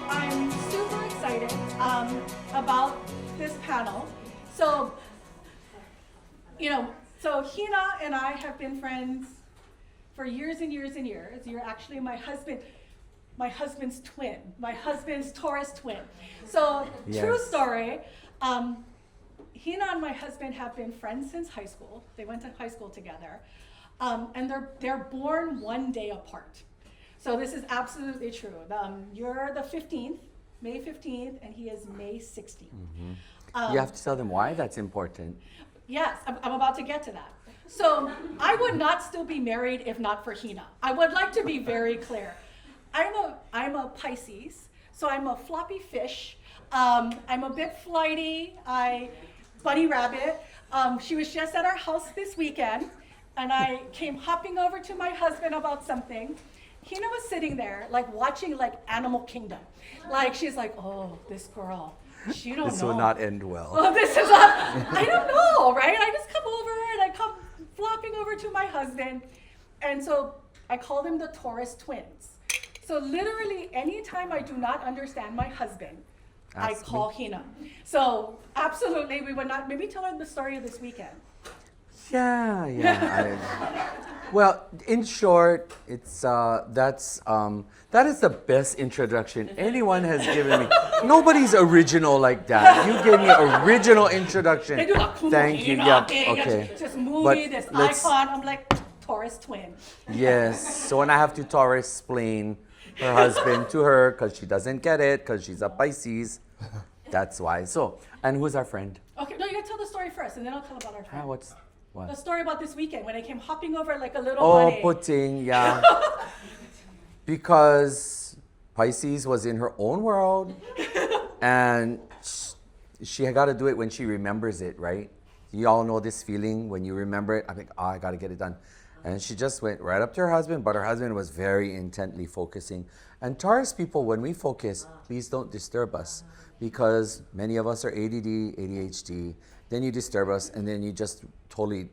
I'm super excited about this panel. So, so Hina and I have been friends for years and years and years. You're actually my husband's twin, my husband's Taurus twin. So, yes. True story. Hina and my husband have been friends since high school. They went to high school together, and they're born one day apart. So this is absolutely true. You're the 15th, May 15th, and he is May 16th. Mm-hmm. You have to tell them why that's important. Yes, I'm about to get to that. So I would not still be married if not for Hina. I would like to be very clear. I'm a Pisces, so I'm a floppy fish. I'm a bit flighty. Bunny rabbit. She was just at our house this weekend, and I came hopping over to my husband about something. Hina was sitting there, like watching like Animal Kingdom. Like she's like, oh, this girl, she don't know. This will not end well. Oh, this is I don't know, right? I just come over and I come flopping over to my husband, and so I call them the Taurus twins. So literally, anytime I do not understand my husband, I call Hina. So absolutely, we would not. Maybe tell her the story of this weekend. Yeah. Well, in short, it's that is the best introduction anyone has given me. Nobody's original like that. You gave me an original introduction. They do like Kumu Thank you. Hina, Yeah. Okay. This movie, this icon. I'm like Taurus twin. Yes. So when I have to Taurus explain her husband to her because she doesn't get it because she's a Pisces, that's why. So, and who's our friend? Okay, no, you gotta tell the story first, and then I'll tell about our friend. What? The story about this weekend when I came hopping over like a little bunny. Pudding, yeah. Because Pisces was in her own world, and she got to do it when she remembers it, right? You all know this feeling when you remember it. I think, I got to get it done. And she just went right up to her husband, but her husband was very intently focusing. And Taurus people, when we focus, please don't disturb us, because many of us are ADD, ADHD. Then you disturb us, and then you just totally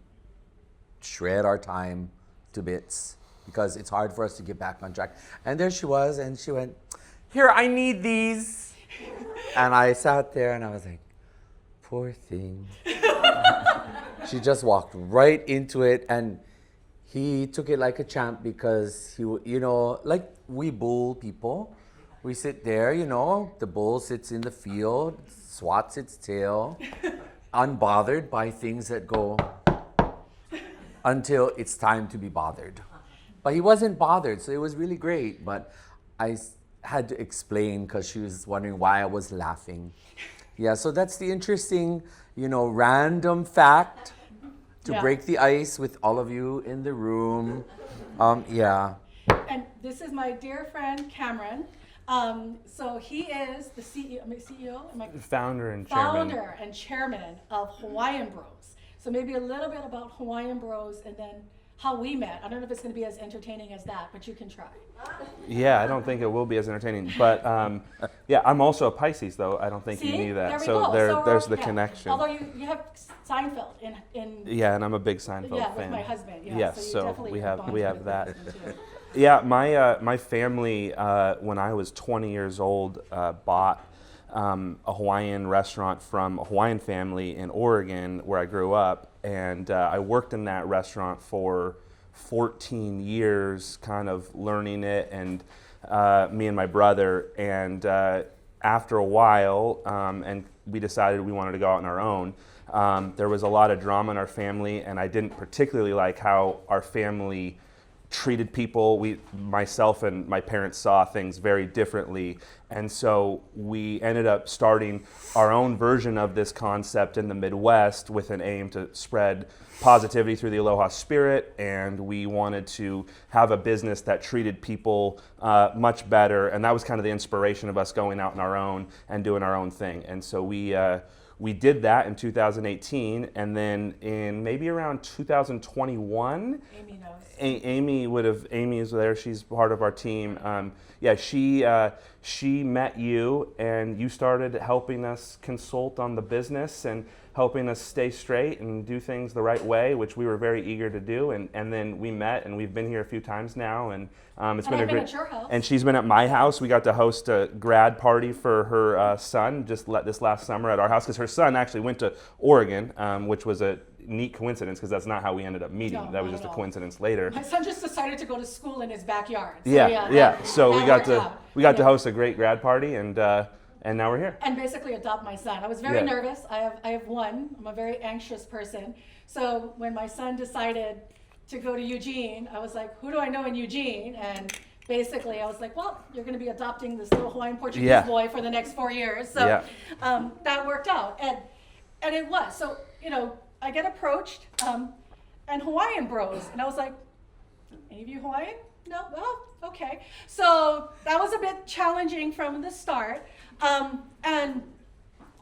shred our time to bits, because it's hard for us to get back on track. And there she was, and she went, here, I need these. And I sat there, and I was like, poor thing. She just walked right into it, and he took it like a champ, because he, like we bull people, we sit there, the bull sits in the field, swats its tail, unbothered by things that go until it's time to be bothered. But he wasn't bothered, so it was really great. But I had to explain because she was wondering why I was laughing. Yeah, so that's the interesting, random fact to break the ice with all of you in the room. Yeah. And this is my dear friend, Cameron. So he is the CEO? Founder and chairman. Founder and chairman of Hawaiian Bros. So maybe a little bit about Hawaiian Bros and then how we met. I don't know if it's going to be as entertaining as that, but you can try. Yeah, I don't think it will be as entertaining. But yeah, I'm also a Pisces, though. I don't think you knew that. There's the connection. Although you have Seinfeld in yeah, and I'm a big Seinfeld fan. Yeah, with my husband. Yeah, yes, so we have that. Too. Yeah, my family, when I was 20 years old, bought a Hawaiian restaurant from a Hawaiian family in Oregon, where I grew up, and I worked in that restaurant for 14 years, kind of learning it, and me and my brother, and after a while, and we decided we wanted to go out on our own. There was a lot of drama in our family, and I didn't particularly like how our family treated people. Myself and my parents saw things very differently, and so we ended up starting our own version of this concept in the Midwest with an aim to spread positivity through the Aloha spirit, and we wanted to have a business that treated people much better, and that was kind of the inspiration of us going out on our own and doing our own thing. And so we did that in 2018, and then in maybe around 2021, Amy knows. Amy is there. She's part of our team. She met you, and you started helping us consult on the business and helping us stay straight and do things the right way, which we were very eager to do. And then we met, and we've been here a few times now, and it's been a great. At your house. And she's been at my house. We got to host a grad party for her son this last summer at our house, because her son actually went to Oregon, which was a neat coincidence, because that's not how we ended up meeting. No, that was not just a at all. coincidence later. My son just decided to go to school in his backyard. So Yeah. So we got that to host a great grad party, and now we're here. And basically adopt my son. I was very Yeah. nervous. I have one. I'm a very anxious person. So when my son decided to go to Eugene, I was like, who do I know in Eugene? And basically I was like, well, you're going to be adopting this little Hawaiian Portuguese boy for the next 4 years. So that worked out. And it was. So, I get approached and Hawaiian bros. And I was like, any of you Hawaiian? No? Well, okay. So that was a bit challenging from the start. And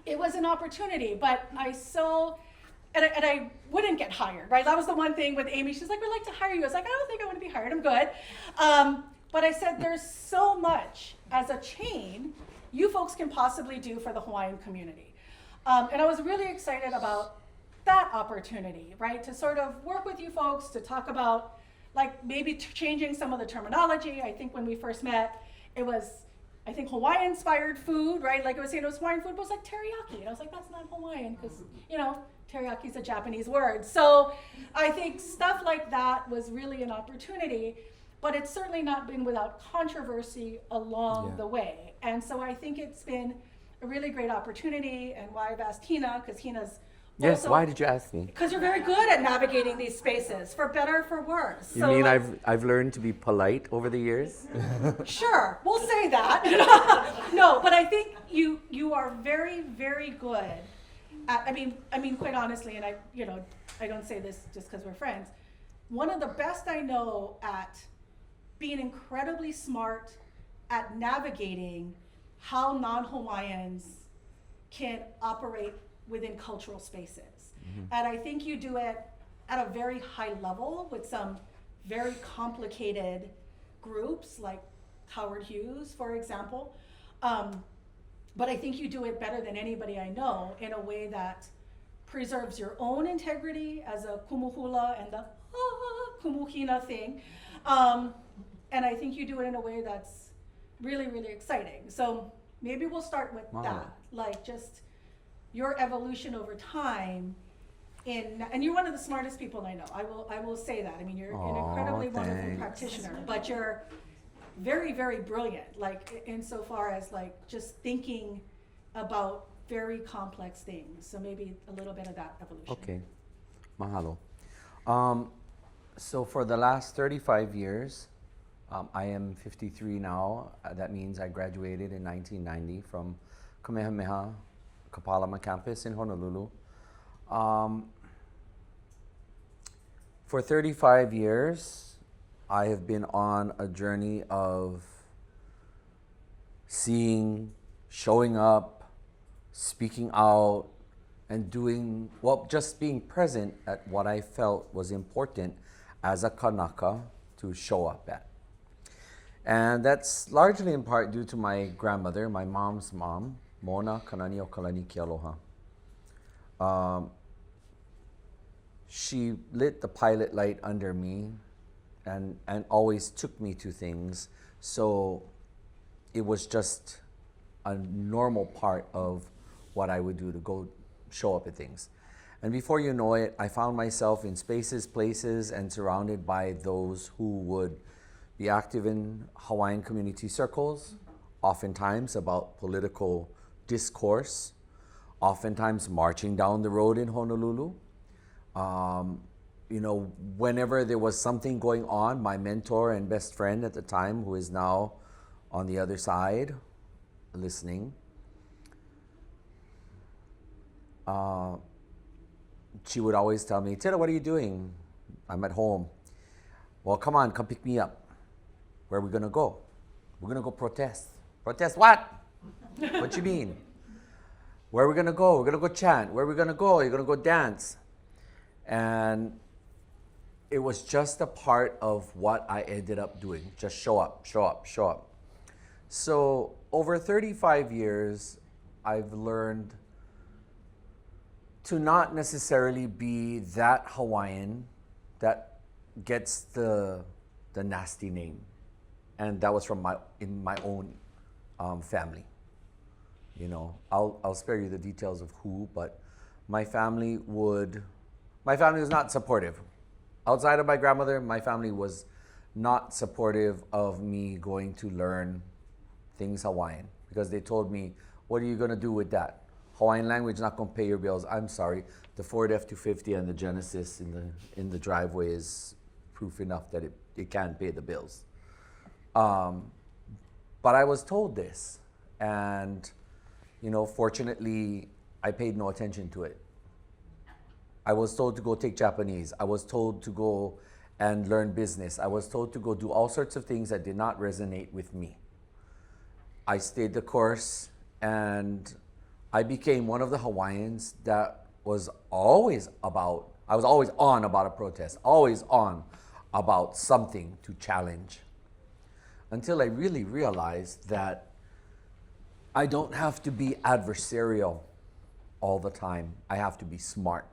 it was an opportunity, but I wouldn't get hired, right? That was the one thing with Amy. She's like, we'd like to hire you. I was like, I don't think I want to be hired. I'm good. But I said, there's so much as a chain you folks can possibly do for the Hawaiian community. And I was really excited about that opportunity, right? To sort of work with you folks to talk about like maybe changing some of the terminology. I think when we first met, it was, I think, Hawaiian-inspired food, right? Like I was saying, it was Hawaiian food, but it was like teriyaki. And I was like, that's not Hawaiian, because, teriyaki is a Japanese word. So I think stuff like that was really an opportunity, but it's certainly not been without controversy along the way. And so I think it's been a really great opportunity, and why I've asked Hina, because Hina's Yes, also, why did you ask me? because you're very good at navigating these spaces, for better or for worse. You mean I've learned to be polite over the years? Sure, we'll say that. No, but I think you are very, very good at, I mean, quite honestly, and I don't say this just because we're friends. One of the best I know at being incredibly smart at navigating how non-Hawaiians can operate within cultural spaces. And I think you do it at a very high level with some very complicated groups like Howard Hughes, for example. But I think you do it better than anybody I know in a way that preserves your own integrity as a kumu hula and the Kumu Hina thing. And I think you do it in a way that's really, really exciting. So maybe we'll start with that, like just your evolution over time and you're one of the smartest people I know. I will say that. I mean, you're an incredibly wonderful practitioner, but you're very, very brilliant, like insofar as like just thinking about very complex things. So maybe a little bit of that evolution. Okay, mahalo. So for the last 35 years, I am 53 now. That means I graduated in 1990 from Kamehameha Kapalama campus in Honolulu. For 35 years, I have been on a journey of seeing, showing up, speaking out, and doing, just being present at what I felt was important as a Kanaka to show up at. And that's largely in part due to my grandmother, my mom's mom, Mona Kanani o Kalani Ki Aloha. She lit the pilot light under me and always took me to things. So it was just a normal part of what I would do to go show up at things. And before you know it, I found myself in spaces, places, and surrounded by those who would be active in Hawaiian community circles, oftentimes about political discourse, oftentimes marching down the road in Honolulu. Whenever there was something going on, my mentor and best friend at the time, who is now on the other side, listening, she would always tell me, Tira, what are you doing? I'm at home. Well, come on, come pick me up. Where are we gonna go? We're gonna go protest. Protest what? What you mean? Where are we gonna go? We're gonna go chant. Where are we gonna go? You're gonna go dance. And it was just a part of what I ended up doing. Just show up, show up, show up. So over 35 years, I've learned to not necessarily be that Hawaiian that gets the nasty name. And that was from my own family. You know, I'll spare you the details of who, but my family was not supportive. Outside of my grandmother, my family was not supportive of me going to learn things Hawaiian, because they told me, what are you going to do with that? Hawaiian language not going to pay your bills. I'm sorry. The Ford F-250 and the Genesis in the driveway is proof enough that it can't pay the bills. But I was told this, and you know, fortunately, I paid no attention to it. I was told to go take Japanese. I was told to go and learn business. I was told to go do all sorts of things that did not resonate with me. I stayed the course, and I became one of the Hawaiians that was always on about a protest, always on about something to challenge. Until I really realized that I don't have to be adversarial all the time. I have to be smart.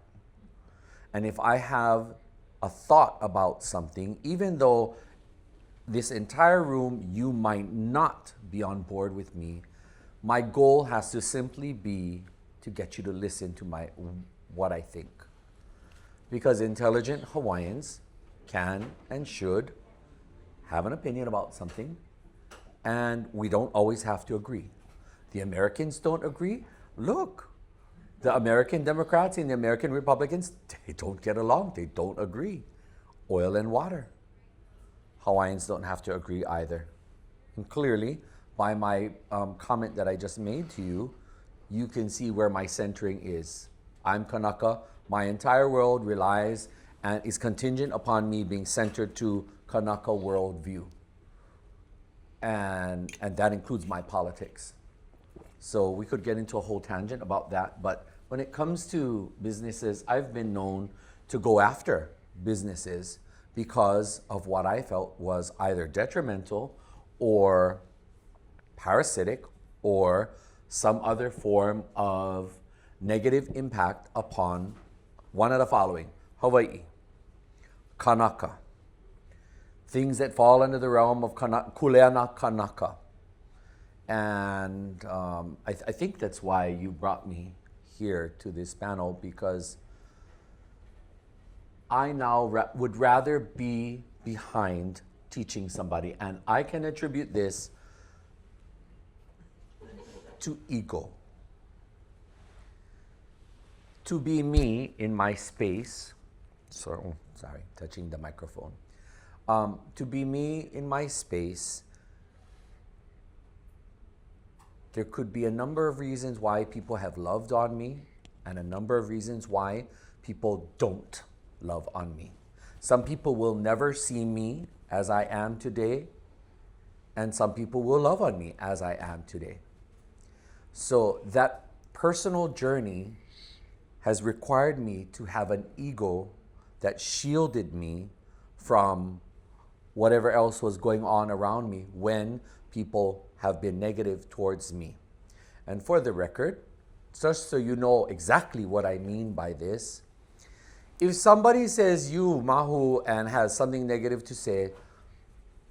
And if I have a thought about something, even though this entire room, you might not be on board with me, my goal has to simply be to get you to listen to what I think. Because intelligent Hawaiians can and should have an opinion about something, and we don't always have to agree. The Americans don't agree. Look, the American Democrats and the American Republicans, they don't get along. They don't agree. Oil and water. Hawaiians don't have to agree either. And clearly, by my comment that I just made to you, you can see where my centering is. I'm Kanaka. My entire world relies and is contingent upon me being centered to Kanaka worldview. And that includes my politics. So we could get into a whole tangent about that. But when it comes to businesses, I've been known to go after businesses because of what I felt was either detrimental or parasitic or some other form of negative impact upon one of the following: Hawaii, Kanaka, things that fall under the realm of Kuleana Kanaka. And I think that's why you brought me here to this panel, because I now would rather be behind teaching somebody, and I can attribute this to ego. To be me in my space, sorry, touching the microphone. To be me in my space, there could be a number of reasons why people have loved on me, and a number of reasons why people don't love on me. Some people will never see me as I am today, and some people will love on me as I am today. So that personal journey has required me to have an ego that shielded me from whatever else was going on around me when people have been negative towards me. And for the record, just so you know exactly what I mean by this, if somebody says you, Mahu, and has something negative to say,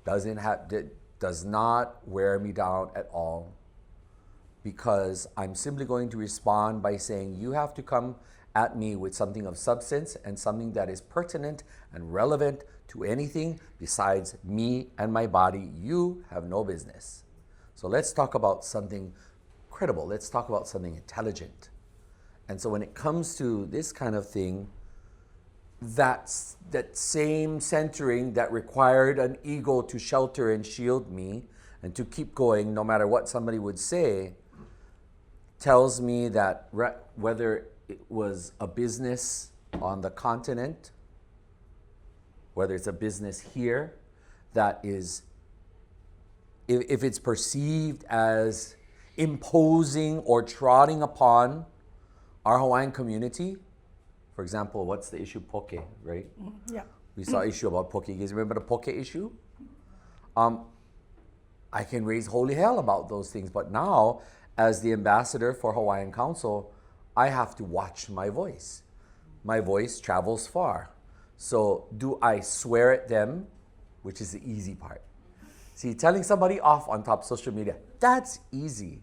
does not wear me down at all, because I'm simply going to respond by saying, you have to come at me with something of substance and something that is pertinent and relevant to anything besides me and my body. You have no business. So let's talk about something credible. Let's talk about something intelligent. And so when it comes to this kind of thing, that same centering that required an ego to shelter and shield me and to keep going no matter what somebody would say, tells me that whether it was a business on the continent, whether it's a business here, that is, if it's perceived as imposing or trotting upon our Hawaiian community, for example, what's the issue? Poke, right? Yeah. We saw issue about poke. You guys remember the poke issue? I can raise holy hell about those things, but now, as the ambassador for Hawaiian Council, I have to watch my voice. My voice travels far. So do I swear at them, which is the easy part. See, telling somebody off on top of social media, that's easy.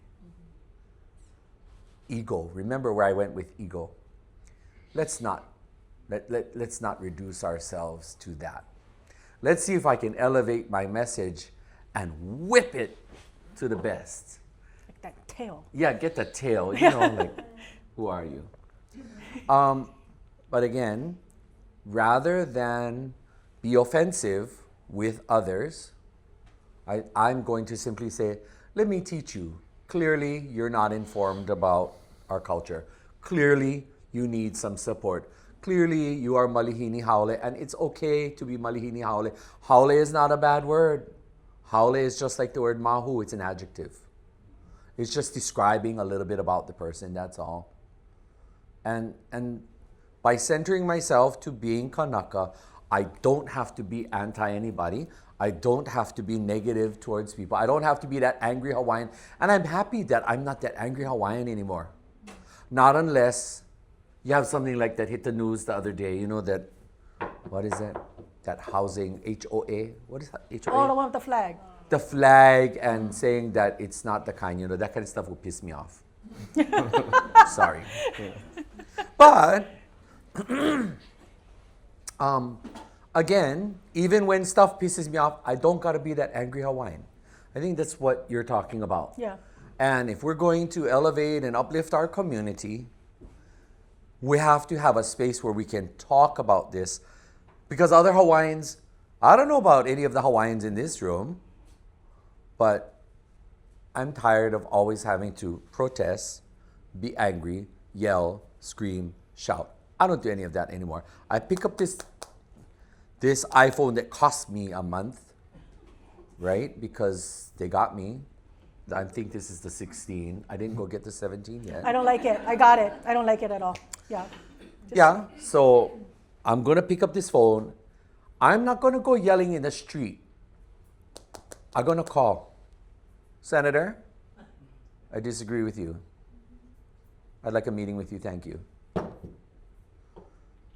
Ego. Remember where I went with ego. Let's not reduce ourselves to that. Let's see if I can elevate my message and whip it to the best. Like that tail. Yeah, get the tail. You know, like, who are you? But again, rather than be offensive with others, I'm going to simply say, let me teach you. Clearly, you're not informed about our culture. Clearly, you need some support. Clearly, you are malihini haole, and it's okay to be malihini haole. Haole is not a bad word. Haole is just like the word mahu. It's an adjective. It's just describing a little bit about the person, that's all. And by centering myself to being Kanaka, I don't have to be anti-anybody. I don't have to be negative towards people. I don't have to be that angry Hawaiian. And I'm happy that I'm not that angry Hawaiian anymore. Not unless you have something like that hit the news the other day. You know that, what is that? That housing, HOA? What is that? HOA? Oh, the one with the flag. The flag and saying that it's not the kind, that kind of stuff will piss me off. Sorry. But, again, even when stuff pisses me off, I don't got to be that angry Hawaiian. I think that's what you're talking about. Yeah. And if we're going to elevate and uplift our community, we have to have a space where we can talk about this. Because other Hawaiians, I don't know about any of the Hawaiians in this room, but I'm tired of always having to protest, be angry, yell, scream, shout. I don't do any of that anymore. I pick up this iPhone that cost me a month, right? Because they got me. I think this is the 16. I didn't go get the 17 yet. I don't like it. I got it. I don't like it at all. Yeah. Yeah, so I'm going to pick up this phone. I'm not going to go yelling in the street. I'm going to call. Senator, I disagree with you. I'd like a meeting with you, thank you.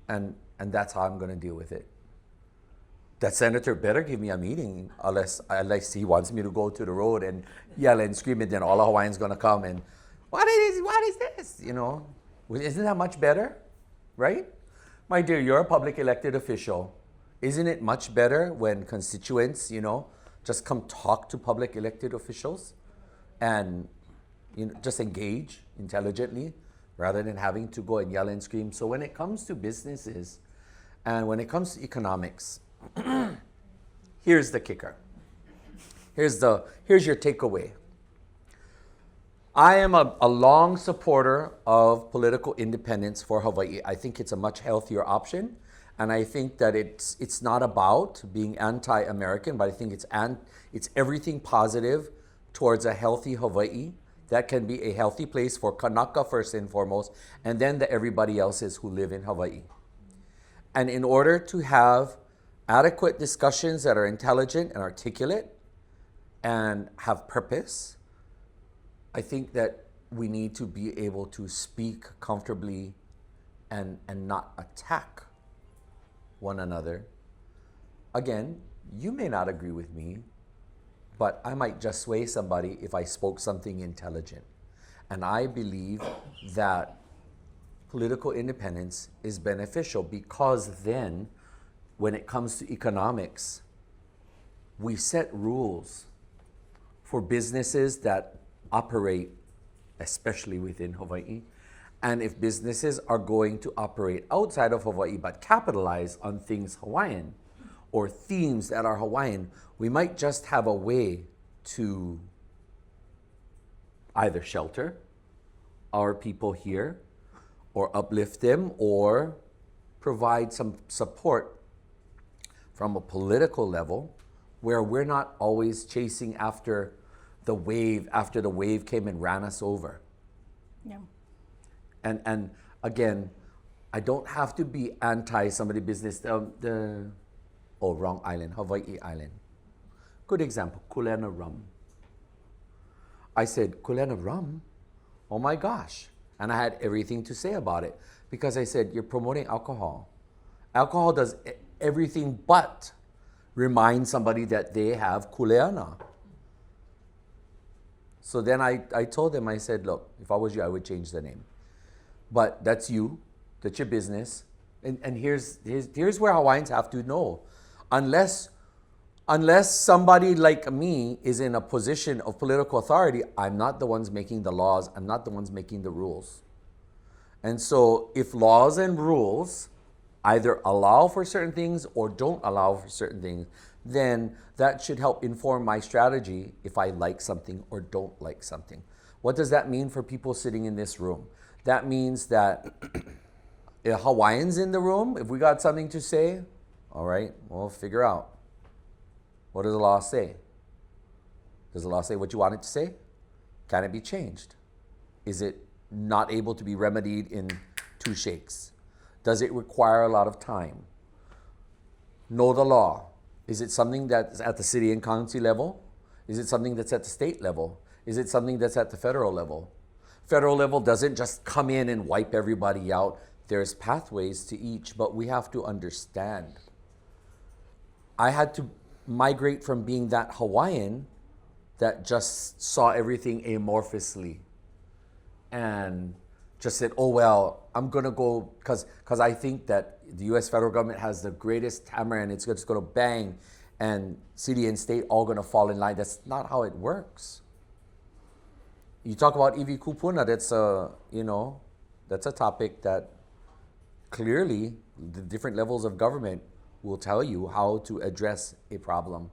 And that's how I'm going to deal with it. That senator better give me a meeting unless he wants me to go to the road and yell and scream, and then all the Hawaiians going to come and, what is this? Isn't that much better, right? My dear, you're a public elected official. Isn't it much better when constituents, just come talk to public elected officials and just engage intelligently rather than having to go and yell and scream? So when it comes to businesses and when it comes to economics, here's the kicker. Here's your takeaway. I am a long supporter of political independence for Hawaii. I think it's a much healthier option. And I think that it's not about being anti-American, but I think it's everything positive towards a healthy Hawaii that can be a healthy place for Kanaka first and foremost, and then everybody else's who live in Hawaii. And in order to have adequate discussions that are intelligent and articulate and have purpose, I think that we need to be able to speak comfortably and not attack one another. Again, you may not agree with me, but I might just sway somebody if I spoke something intelligent. And I believe that political independence is beneficial because then, when it comes to economics, we set rules for businesses that operate, especially within Hawaii. And if businesses are going to operate outside of Hawaii but capitalize on things Hawaiian or themes that are Hawaiian, we might just have a way to either shelter our people here or uplift them or provide some support from a political level where we're not always chasing after the wave came and ran us over. Yeah. And again, I don't have to be anti somebody business. Wrong island, Hawaii Island. Good example, Kulena rum. I said, Kulena rum? Oh my gosh. And I had everything to say about it because I said, you're promoting alcohol. Alcohol does everything but remind somebody that they have kuleana. So then I told them, I said, look, if I was you, I would change the name. But that's you, that's your business. And here's where Hawaiians have to know. Unless somebody like me is in a position of political authority, I'm not the ones making the laws, I'm not the ones making the rules. And so if laws and rules either allow for certain things or don't allow for certain things, then that should help inform my strategy if I like something or don't like something. What does that mean for people sitting in this room? That means that Hawaiians in the room, if we got something to say, all right, we'll figure out. What does the law say? Does the law say what you want it to say? Can it be changed? Is it not able to be remedied in 2 shakes? Does it require a lot of time? Know the law. Is it something that's at the city and county level? Is it something that's at the state level? Is it something that's at the federal level? Federal level doesn't just come in and wipe everybody out. There's pathways to each, but we have to understand. I had to migrate from being that Hawaiian that just saw everything amorphously and just said, oh, well, I'm going to go, because I think that the U.S. federal government has the greatest hammer and it's just going to bang and city and state all going to fall in line. That's not how it works. You talk about iwi kupuna, that's a topic that clearly the different levels of government will tell you how to address a problem.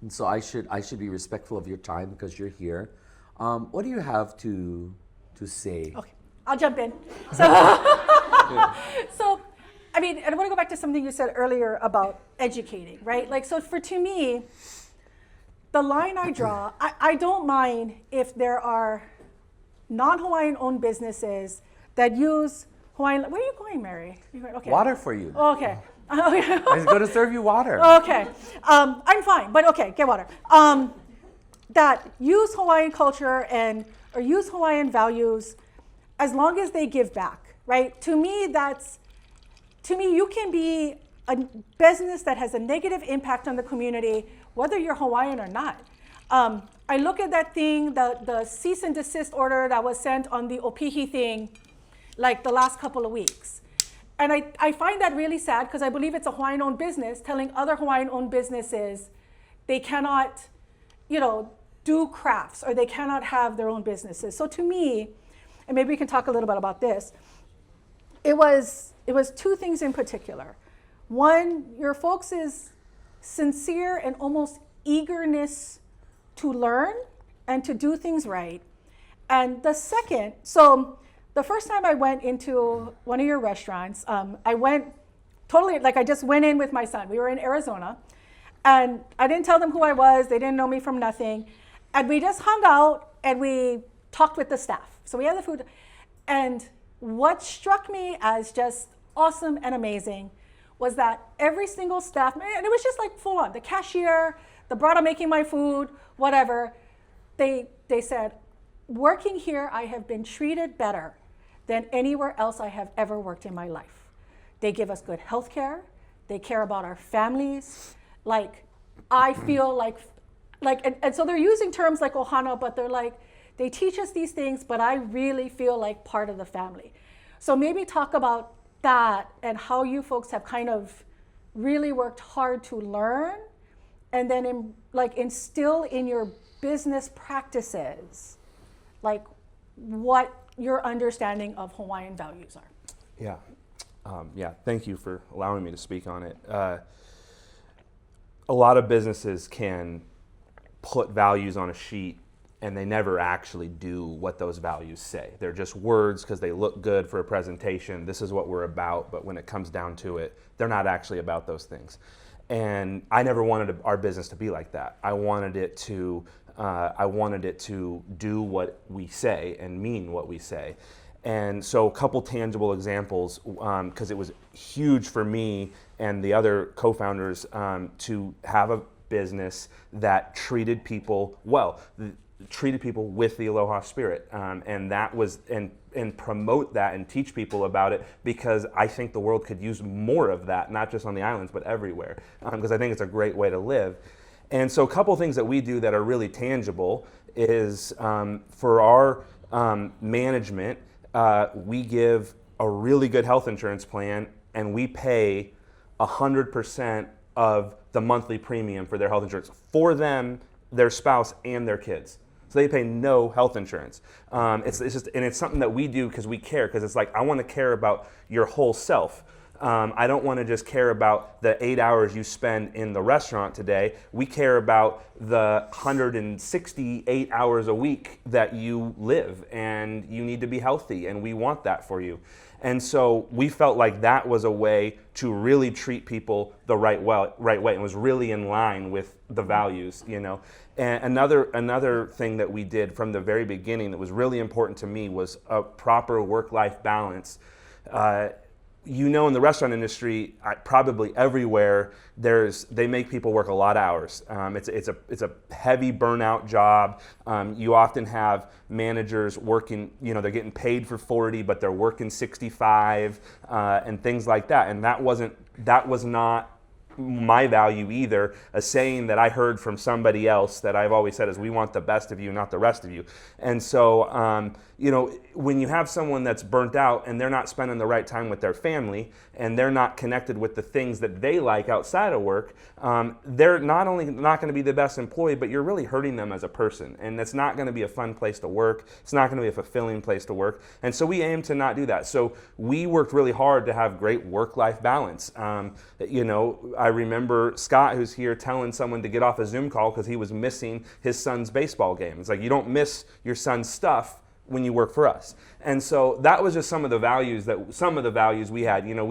And so I should be respectful of your time because you're here. What do you have to say? Okay, I'll jump in. So, I mean, and I want to go back to something you said earlier about educating, right? Like, so to me, the line I draw, I don't mind if there are non-Hawaiian owned businesses that use Hawaiian. Where are you going, Mary? Okay. Water for you. Oh, okay. I was going to serve you water. Okay. I'm fine, but okay, get water. That use Hawaiian culture or use Hawaiian values as long as they give back, right? To me, you can be a business that has a negative impact on the community, whether you're Hawaiian or not. I look at that thing, the cease and desist order that was sent on the Opihi thing, like the last couple of weeks. And I find that really sad because I believe it's a Hawaiian-owned business telling other Hawaiian-owned businesses they cannot, do crafts or they cannot have their own businesses. So to me, and maybe we can talk a little bit about this, it was 2 things in particular. One, your folks' sincere and almost eagerness to learn and to do things right. And the second, so the first time I went into one of your restaurants, I went totally, I just went in with my son. We were in Arizona, and I didn't tell them who I was. They didn't know me from nothing. And we just hung out, and we talked with the staff. So we had the food. And what struck me as just awesome and amazing was that every single staff, and it was just full on, the cashier, the broada making my food, whatever, they said, working here, I have been treated better than anywhere else I have ever worked in my life. They give us good health care. They care about our families. I feel and so they're using terms like ohana, but they're they teach us these things, but I really feel like part of the family. So maybe talk about that and how you folks have kind of really worked hard to learn and then instill in your business practices, what your understanding of Hawaiian values are. Yeah. Thank you for allowing me to speak on it. A lot of businesses can put values on a sheet and they never actually do what those values say. They're just words because they look good for a presentation. This is what we're about, but when it comes down to it, they're not actually about those things. And I never wanted our business to be like that. I wanted it to do what we say and mean what we say. And so a couple tangible examples, because it was huge for me and the other co-founders to have a business that treated people well. treated people with the aloha spirit, and that was and promote that and teach people about it, because I think the world could use more of that, not just on the islands but everywhere, because I think it's a great way to live. And so a couple things that we do that are really tangible is for our management, we give a really good health insurance plan, and we pay 100% of the monthly premium for their health insurance for them, their spouse, and their kids. So they pay no health insurance. It's just, and it's something that we do because we care, because it's like, I want to care about your whole self. I don't want to just care about the 8 hours you spend in the restaurant today. We care about the 168 hours a week that you live, and you need to be healthy, and we want that for you. And so we felt like that was a way to really treat people the right way, and was really in line with the values, you know. And another thing that we did from the very beginning that was really important to me was a proper work-life balance. You know, in the restaurant industry, probably everywhere, they make people work a lot of hours. It's a heavy burnout job. You often have managers working, you know, they're getting paid for 40, but they're working 65, and things like that. And that was not my value either. A saying that I heard from somebody else that I've always said is, we want the best of you, not the rest of you. And so, you know, when you have someone that's burnt out and they're not spending the right time with their family, and they're not connected with the things that they like outside of work, they're not only not going to be the best employee, but you're really hurting them as a person. And it's not going to be a fun place to work. It's not going to be a fulfilling place to work. And so we aim to not do that. So we worked really hard to have great work-life balance. You know, I remember Scott, who's here, telling someone to get off a Zoom call because he was missing his son's baseball game. It's like, you don't miss your son's stuff when you work for us. And so that was just some of the values we had. You know,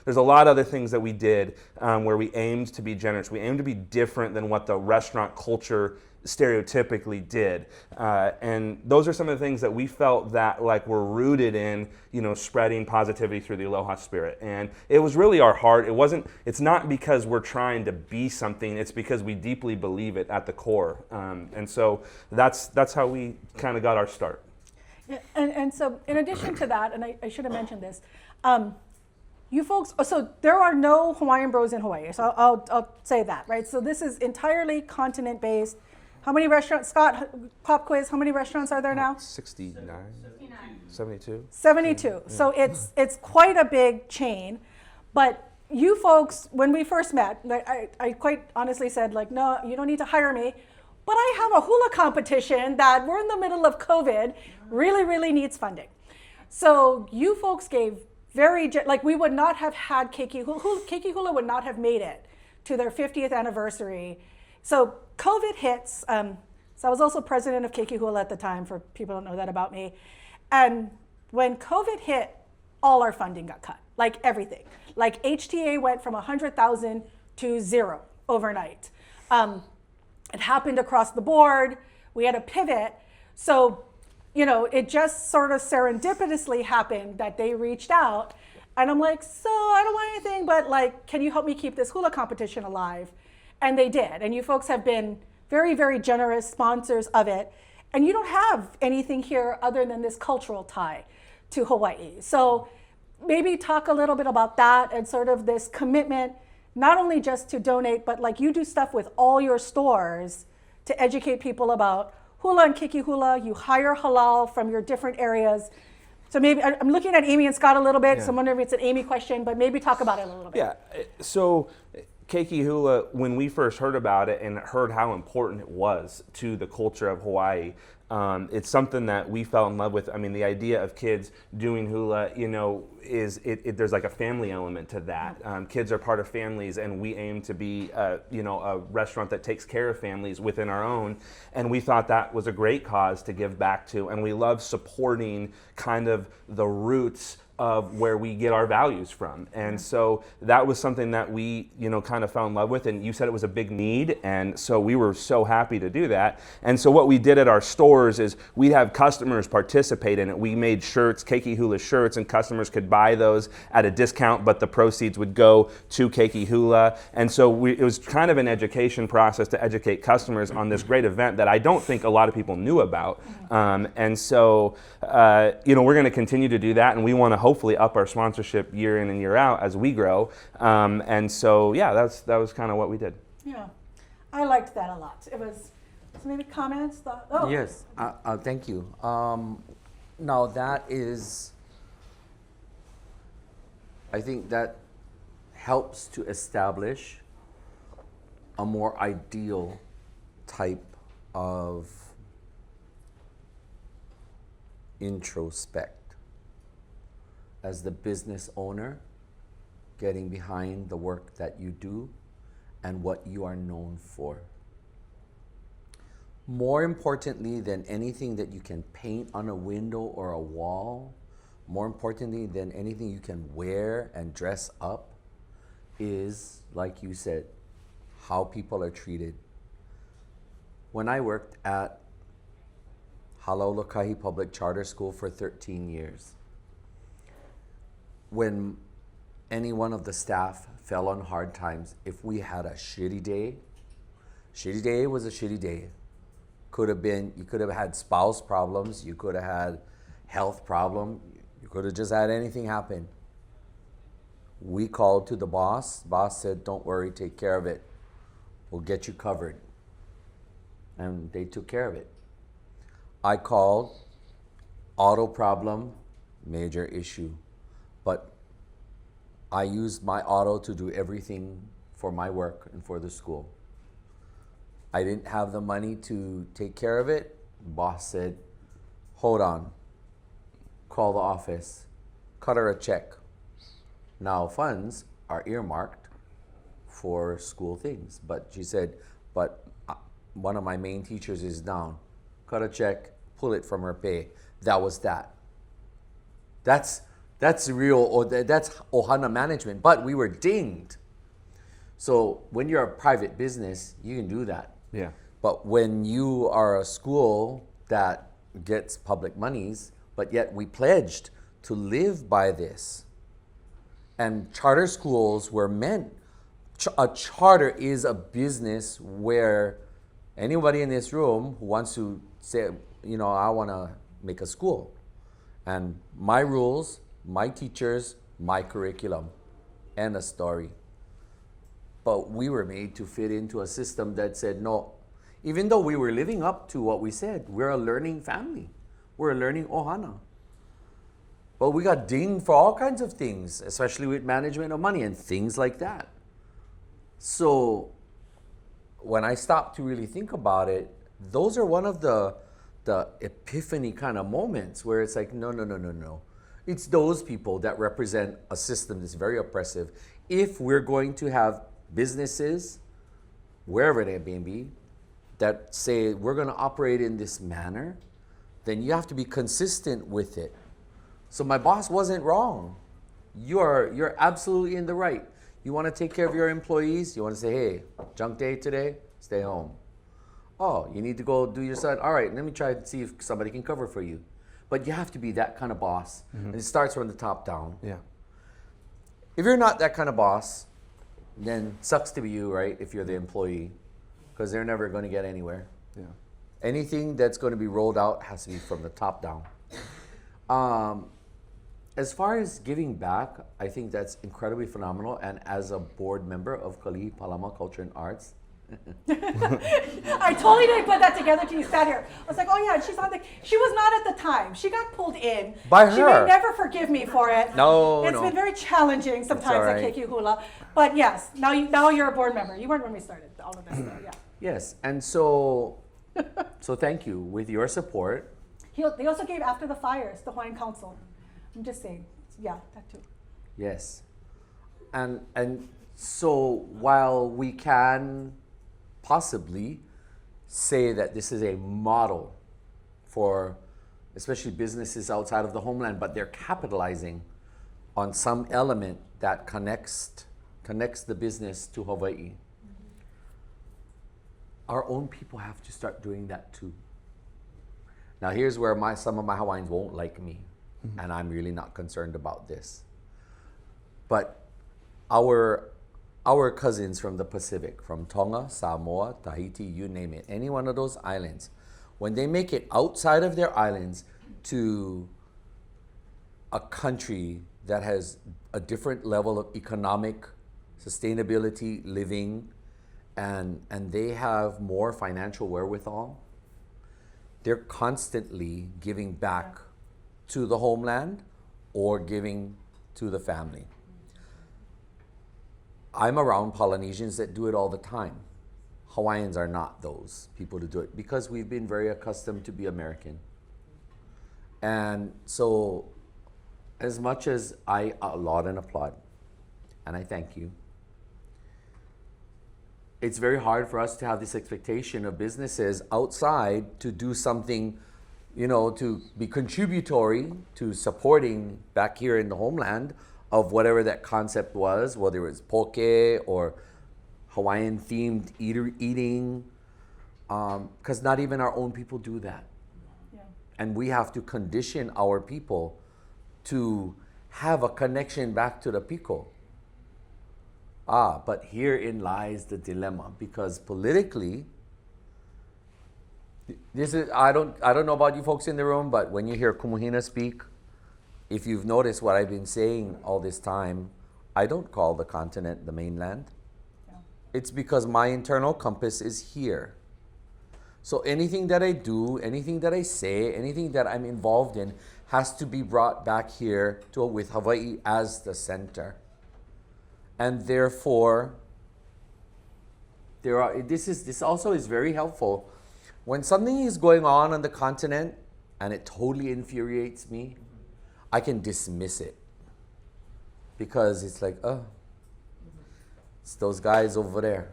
there's a lot of other things that we did where we aimed to be generous. We aimed to be different than what the restaurant culture stereotypically did. And those are some of the things that we felt that like were rooted in, you know, spreading positivity through the Aloha spirit. And it was really our heart. It's not because we're trying to be something, it's because we deeply believe it at the core. And so that's how we kind of got our start. Yeah, and so in addition to that, and I should have mentioned this, you folks, so there are no Hawaiian bros in Hawaii, so I'll say that, right? So this is entirely continent-based. How many restaurants, Scott, pop quiz, how many restaurants are there now? 69? 72? 72. Yeah. So it's quite a big chain. But you folks, when we first met, I quite honestly said, like, no, you don't need to hire me. But I have a hula competition that we're in the middle of COVID, really, really needs funding. So you folks gave we would not have had Keiki Hula would not have made it to their 50th anniversary. So COVID hits. So I was also president of Keiki Hula at the time, for people who don't know that about me. And when COVID hit, all our funding got cut, like everything. Like HTA went from 100,000 to 0 overnight. It happened across the board. We had a pivot. So, you know, it just sort of serendipitously happened that they reached out. And I'm like, so I don't want anything, but like, can you help me keep this hula competition alive? And they did. And you folks have been very, very generous sponsors of it. And you don't have anything here other than this cultural tie to Hawaii. So maybe talk a little bit about that and sort of this commitment, not only just to donate, but like you do stuff with all your stores to educate people about hula and Keiki Hula. You hire halal from your different areas. So maybe, I'm looking at Amy and Scott a little bit, so I'm wondering if it's an Amy question, but maybe talk about it a little bit. Yeah, so Keiki Hula, when we first heard about it and heard how important it was to the culture of Hawaii, it's something that we fell in love with. I mean, the idea of kids doing hula, you know, there's like a family element to that. Kids are part of families, and we aim to be, you know, a restaurant that takes care of families within our own. And we thought that was a great cause to give back to. And we love supporting kind of the roots of where we get our values from. And so that was something that we, kind of fell in love with. And you said it was a big need. And so we were so happy to do that. And so what we did at our stores is we'd have customers participate in it. We made shirts, Keiki Hula shirts, and customers could buy those at a discount, but the proceeds would go to Keiki Hula. And so it was kind of an education process to educate customers on this great event that I don't think a lot of people knew about. And so, we're going to continue to do that. And we want to hopefully up our sponsorship year in and year out as we grow. And so, that was kind of what we did. Yeah, I liked that a lot. It was, so maybe comments? Yes, thank you. Now that is, I think that helps to establish a more ideal type of introspect. As the business owner, getting behind the work that you do and what you are known for. More importantly than anything that you can paint on a window or a wall, more importantly than anything you can wear and dress up, is, like you said, how people are treated. When I worked at Halaulakahi Public Charter School for 13 years, when any one of the staff fell on hard times, if we had a shitty day was a shitty day. You could have had spouse problems, you could have had health problem, you could have just had anything happen. We called to the boss said, don't worry, take care of it. We'll get you covered. And they took care of it. I called, auto problem, major issue. But I used my auto to do everything for my work and for the school. I didn't have the money to take care of it. Boss said, hold on, call the office, cut her a check. Now funds are earmarked for school things. But she said, one of my main teachers is down. Cut a check, pull it from her pay. That was that. That's real, that's Ohana management, but we were dinged. So when you're a private business, you can do that. Yeah. But when you are a school that gets public monies, but yet we pledged to live by this. And charter schools were meant, a charter is a business where anybody in this room who wants to say, I want to make a school. And my rules, my teachers, my curriculum, and a story. But we were made to fit into a system that said no. Even though we were living up to what we said, we're a learning family. We're a learning ohana. But we got dinged for all kinds of things, especially with management of money and things like that. So when I stopped to really think about it, those are one of the epiphany kind of moments where it's like, no. It's those people that represent a system that's very oppressive. If we're going to have businesses, wherever they may be, that say we're going to operate in this manner, then you have to be consistent with it. So my boss wasn't wrong. You're absolutely in the right. You want to take care of your employees? You want to say, hey, junk day today? Stay home. Oh, you need to go do your side? All right, let me try to see if somebody can cover for you. But you have to be that kind of boss. Mm-hmm. And it starts from the top down. Yeah. If you're not that kind of boss, then sucks to be you, right? If you're the employee, because they're never going to get anywhere. Yeah. Anything that's going to be rolled out has to be from the top down. As far as giving back, I think that's incredibly phenomenal. And as a board member of Kalihi Palama Culture and Arts, I totally didn't put that together till you sat here. I was like, oh yeah, she's on the. She was not at the time. She got pulled in. By her. She may never forgive me for it. No, It's been very challenging sometimes right. at Keiki Hula. But yes, now you're a board member. You weren't when we started all of this, though. Yeah. Yes, and so thank you. With your support. They also gave after the fires, the Hawaiian Council. I'm just saying, yeah, that too. Yes, and so while we can possibly say that this is a model for especially businesses outside of the homeland, but they're capitalizing on some element that connects the business to Hawaii. Our own people have to start doing that too. Now here's where some of my Hawaiians won't like me, and I'm really not concerned about this. But our cousins from the Pacific, from Tonga, Samoa, Tahiti, you name it, any one of those islands, when they make it outside of their islands to a country that has a different level of economic sustainability, living, and they have more financial wherewithal, they're constantly giving back to the homeland or giving to the family. I'm around Polynesians that do it all the time. Hawaiians are not those people to do it because we've been very accustomed to be American. And so, as much as I laud and applaud, and I thank you, it's very hard for us to have this expectation of businesses outside to do something, to be contributory to supporting back here in the homeland of whatever that concept was, whether it was poke or Hawaiian themed eating, because not even our own people do that. Yeah. And we have to condition our people to have a connection back to the piko. But herein lies the dilemma, because politically, this is I don't know about you folks in the room, but when you hear Kumu Hina speak, if you've noticed what I've been saying all this time, I don't call the continent the mainland. Yeah. It's because my internal compass is here. So anything that I do, anything that I say, anything that I'm involved in has to be brought back here with Hawaii as the center. And therefore, this also is very helpful. When something is going on the continent and it totally infuriates me, I can dismiss it. Because it's like, it's those guys over there.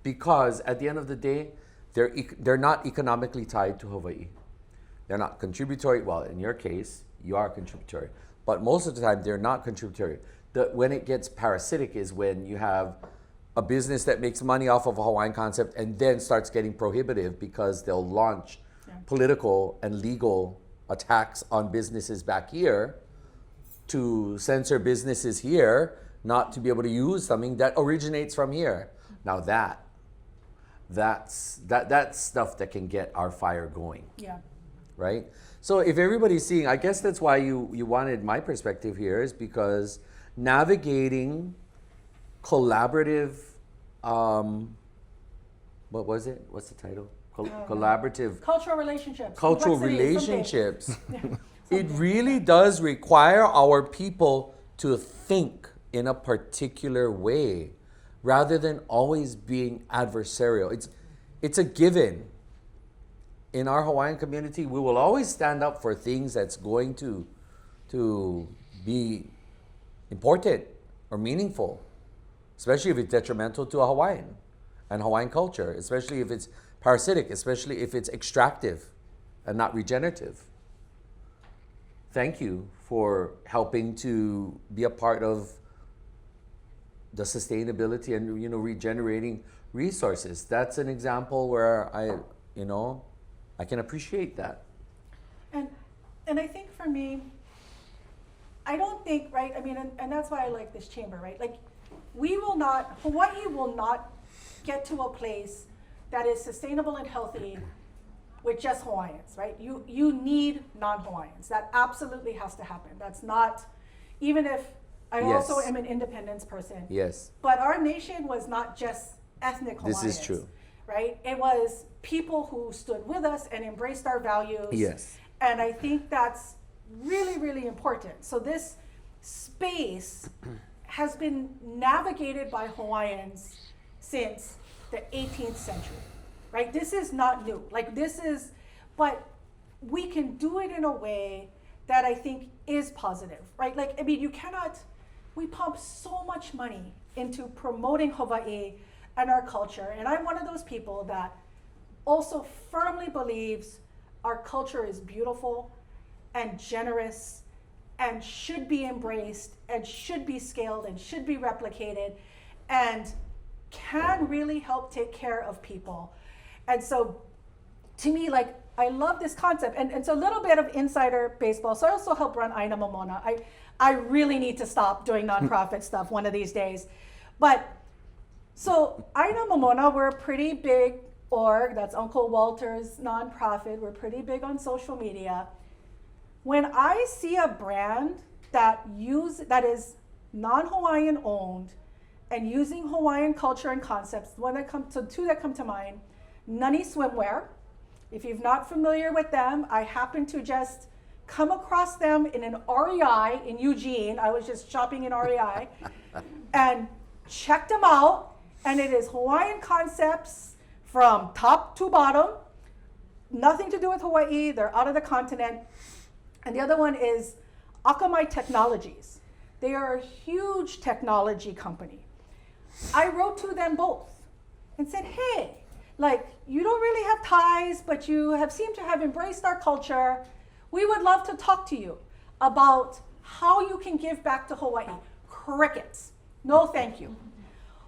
Because at the end of the day, they're not economically tied to Hawaii. They're not contributory. Well, in your case, you are contributory. But most of the time, they're not contributory. When it gets parasitic is when you have a business that makes money off of a Hawaiian concept and then starts getting prohibitive because they'll launch political and legal attacks on businesses back here to censor businesses here not to be able to use something that originates from here. Now that's stuff that can get our fire going. Yeah. Right? So if everybody's seeing, I guess that's why you wanted my perspective here, is because navigating collaborative, what was it? What's the title? Collaborative. Cultural relationships. Cultural relationships. It really does require our people to think in a particular way rather than always being adversarial. It's a given. In our Hawaiian community, we will always stand up for things that's going to be important or meaningful, especially if it's detrimental to a Hawaiian and Hawaiian culture, especially if it's parasitic, especially if it's extractive and not regenerative. Thank you for helping to be a part of the sustainability and regenerating resources. That's an example where I can appreciate that. And I think for me, I don't think, right, I mean, and that's why I like this chamber, right? Like, Hawaii will not get to a place that is sustainable and healthy with just Hawaiians, right? You need non-Hawaiians. That absolutely has to happen. That's not, even if I also am an independence person. Yes. But our nation was not just ethnic Hawaiians. This is true. Right? It was people who stood with us and embraced our values. Yes. And I think that's really, really important. So this space has been navigated by Hawaiians since the 18th century, right? This is not new. But we can do it in a way that I think is positive, right? Like, I mean, we pump so much money into promoting Hawaii and our culture. And I'm one of those people that also firmly believes our culture is beautiful and generous and should be embraced and should be scaled and should be replicated and can really help take care of people. And so to me, like, I love this concept. And so a little bit of insider baseball. So I also help run Aina Momona. I really need to stop doing nonprofit stuff one of these days. But so Aina Momona, we're a pretty big org. That's Uncle Walter's nonprofit. We're pretty big on social media. When I see a brand that is non-Hawaiian owned and using Hawaiian culture and concepts, two that come to mind, Nani Swimwear. If you're not familiar with them, I happened to just come across them in an REI in Eugene. I was just shopping in REI and checked them out. And it is Hawaiian concepts from top to bottom. Nothing to do with Hawaii. They're out of the continent. And the other one is Akamai Technologies. They are a huge technology company. I wrote to them both and said, hey, like, you don't really have ties, but you have seemed to have embraced our culture. We would love to talk to you about how you can give back to Hawaii. Crickets. No, thank you.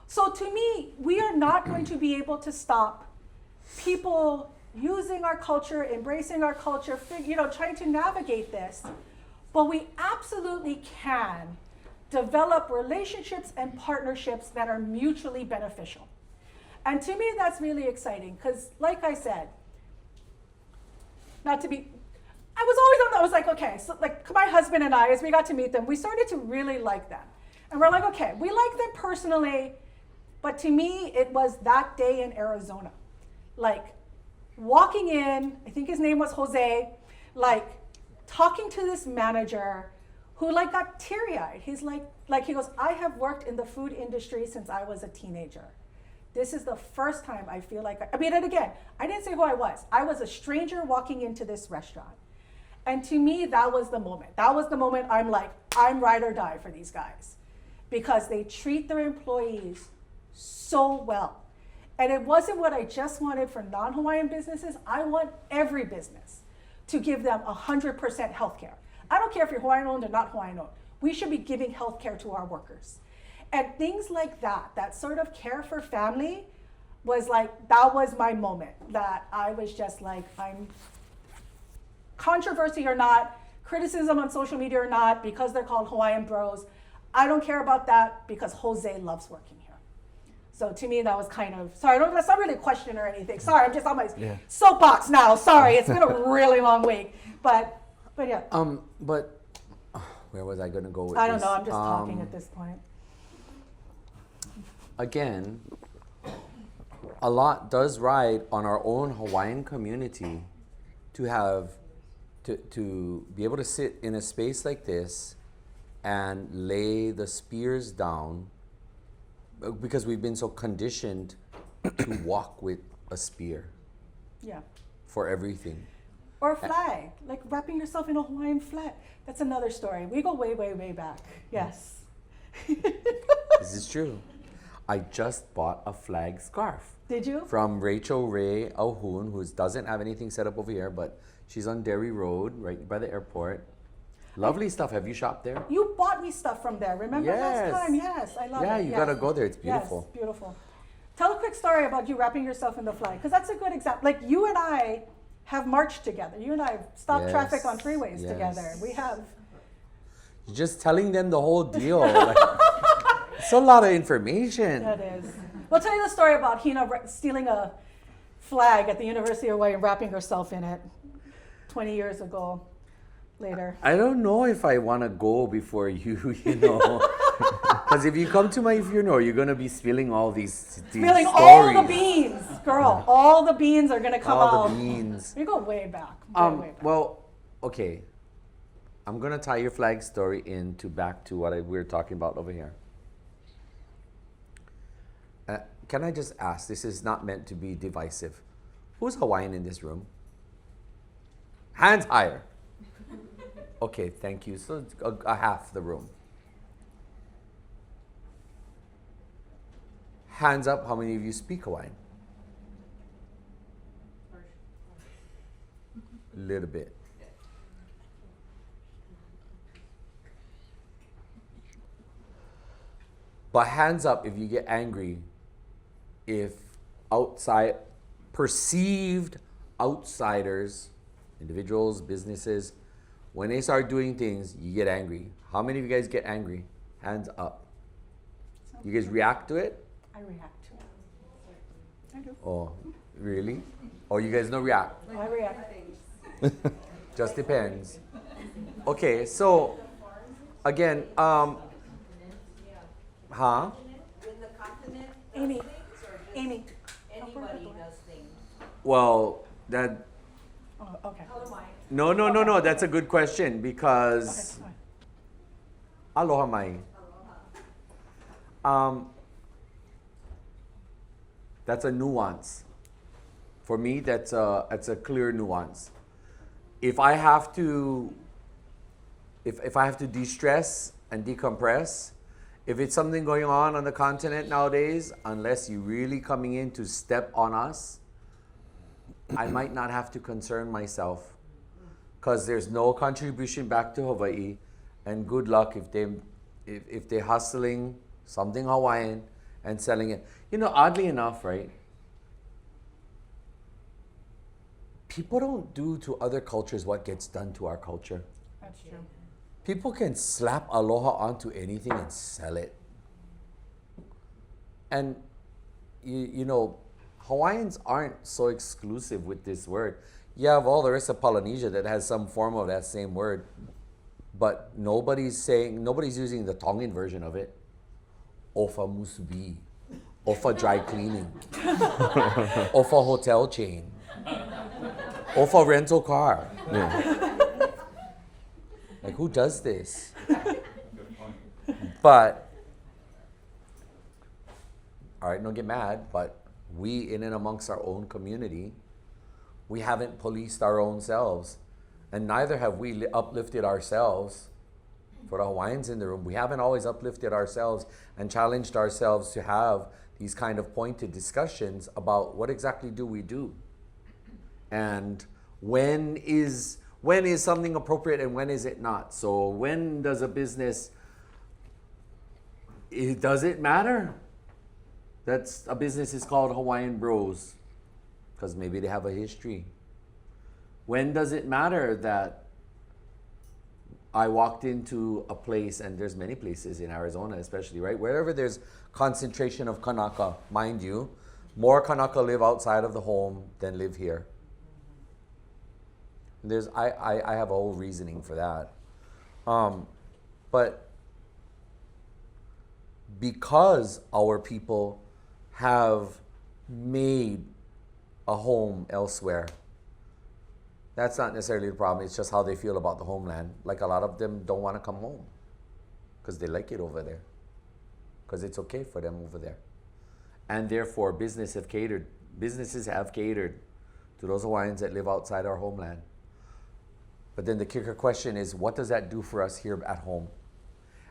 So to me, we are not going to be able to stop people using our culture, embracing our culture, trying to navigate this. But we absolutely can develop relationships and partnerships that are mutually beneficial. And to me, that's really exciting because, like I said, I was like, okay, so like my husband and I, as we got to meet them, we started to really like them. And we're like, okay, we like them personally, but to me, it was that day in Arizona. Like, walking in, I think his name was Jose, like, talking to this manager who, like, got teary-eyed. He's like he goes, I have worked in the food industry since I was a teenager. This is the first time I feel like, and again, I didn't say who I was. I was a stranger walking into this restaurant. And to me, that was the moment. That was the moment I'm like, I'm ride or die for these guys. Because they treat their employees so well. And it wasn't what I just wanted for non-Hawaiian businesses. I want every business to give them 100% healthcare. I don't care if you're Hawaiian owned or not Hawaiian owned. We should be giving healthcare to our workers. And things like that sort of care for family was like, that was my moment that I was just like, I'm controversy or not, criticism on social media or not, because they're called Hawaiian bros. I don't care about that because Jose loves working here. So to me, that was kind of, that's not really a question or anything. Sorry, I'm just on my soapbox now. Sorry, it's been a really long week. But yeah. But where was I going to go with this? I don't know, I'm just talking at this point. Again, a lot does ride on our own Hawaiian community to be able to sit in a space like this and lay the spears down, because we've been so conditioned to walk with a spear. Yeah. For everything. Or a flag, like wrapping yourself in a Hawaiian flag. That's another story. We go way, way, way back. Yes. This is true. I just bought a flag scarf. Did you? From Rachel Ray Ahun, who doesn't have anything set up over here, but she's on Derry Road, right by the airport. Lovely stuff. Have you shopped there? You bought me stuff from there. Remember last time? Yes, I love it. Yeah, you gotta go there. It's beautiful. Yes, beautiful. Tell a quick story about you wrapping yourself in the flag, because that's a good example. Like, you and I have marched together. You and I have stopped traffic on freeways together. We have. You're just telling them the whole deal. Like, it's a lot of information. That is. We'll tell you the story about Hina stealing a flag at the University of Hawaii and wrapping herself in it 20 years ago. Later. I don't know if I want to go before you, Because if you come to my funeral, you're going to be spilling all these spilling stories. All the beans, girl. All the beans are going to come out. All the beans. You go way back. Way back. Well, okay. I'm going to tie your flag story back to what we were talking about over here. Can I just ask, this is not meant to be divisive. Who's Hawaiian in this room? Hands higher. Okay, thank you. So a half the room. Hands up, how many of you speak Hawaiian? A little bit. But hands up if you get angry if outside perceived outsiders, individuals, businesses, when they start doing things, you get angry. How many of you guys get angry? Hands up. You guys react to it? I react to it. I do. Oh, really? Or you guys don't react? I react. Just depends. Okay, so again, In the continent, Amy, Amy. anybody does things. well, that Oh, okay. no. That's a good question Okay, because fine. aloha mai. That's a nuance. For me, that's a clear nuance. If I have to, if I have to de-stress and decompress, if it's something going on the continent nowadays, unless you're really coming in to step on us, I might not have to concern myself, because there's no contribution back to Hawaii, and good luck if they're hustling something Hawaiian and selling it. You know, oddly enough, right? People don't do to other cultures what gets done to our culture. That's true. People can slap aloha onto anything and sell it. And you know, Hawaiians aren't so exclusive with this word. You have all the rest of Polynesia that has some form of that same word, but nobody's using the Tongan version of it. Ofa musubi, Ofa dry cleaning, Ofa hotel chain, Ofa rental car. Yeah. Like, who does this? But, all right, don't get mad, but we, in and amongst our own community, we haven't policed our own selves. And neither have we uplifted ourselves. For the Hawaiians in the room, we haven't always uplifted ourselves and challenged ourselves to have these kind of pointed discussions about what exactly do we do? And when is something appropriate and when is it not? So when does a business, does it matter? That's a business is called Hawaiian Bros, because maybe they have a history. When does it matter that I walked into a place, and there's many places in Arizona especially, right? Wherever there's concentration of Kanaka, mind you, more Kanaka live outside of the home than live here. I have a whole reasoning for that. But because our people have made a home elsewhere, that's not necessarily the problem. It's just how they feel about the homeland. Like, a lot of them don't want to come home because they like it over there, because it's okay for them over there. And therefore, businesses have catered to those Hawaiians that live outside our homeland. But then the kicker question is, what does that do for us here at home?